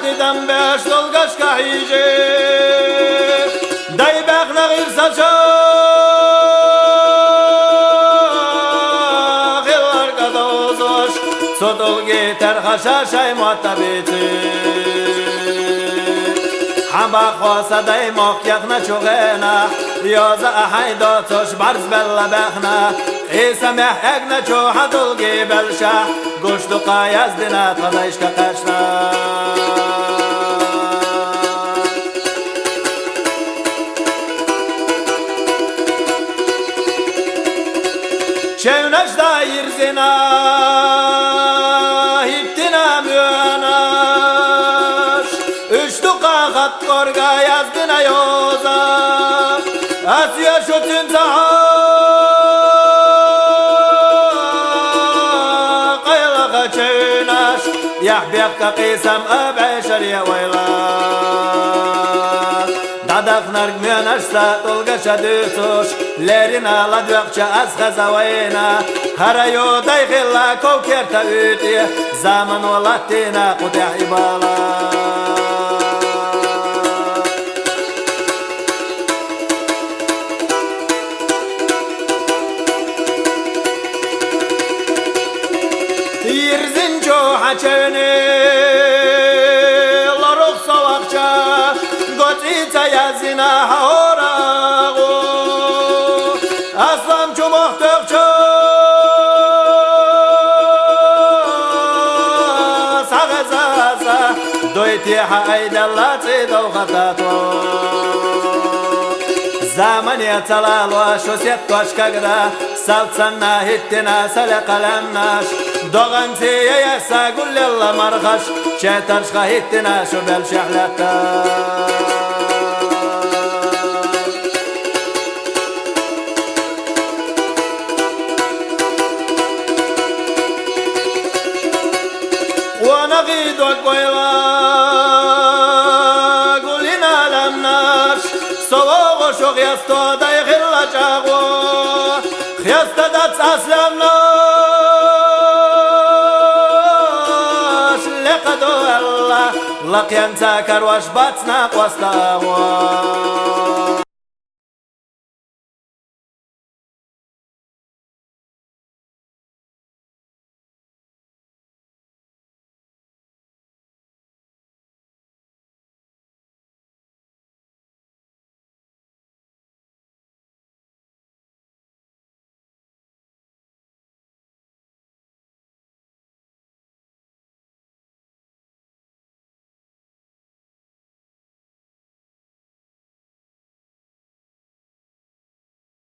دیدم بهش دلگش که هیجه دای بخنا غیر سچا خیلار کدوزش صدلگی ترخشا شای مطبیتی هم بخواسته دای مخیخ نچوغینا ریاضه احیدا توش برز بلا بخنا ایسا محق نچو حدلگی بلشه گوشت و قایز دینا تدایش که قشنا چونش دایر زینا هیپتینا میونش اشتو قاقت قرگا یزدینا یوزا اسیا شتین زها قیلقا چونش یحبیق قیسم ابعشر یا ویلا دادق نرگ میانش ساتلگش دوتوش لرنا لدوقش از خزوینا هریو دایخلا کوکر تاویتی زمان ولاتینا قطع بالا یرزین جو حچونی لروخ سواقچا گوتیتا یزینا هوراغو اسلام چو محتقچا سغزازا دویتی حاید اللہ تیدو خطاتو زمانية تلال وشوسيت توشكاقدا سلطنا هتنا سلقلمناش دوغنتي يسا قول الله مرخش شترشخا هتنا شو بالشحلتا ونغيد وقويلا قولنا لمناش سوغ شوغ يستو داي غلا جاغو خيستا دات اسلمناش لقدو الله لقيان تاكر واش باتنا قوستاغو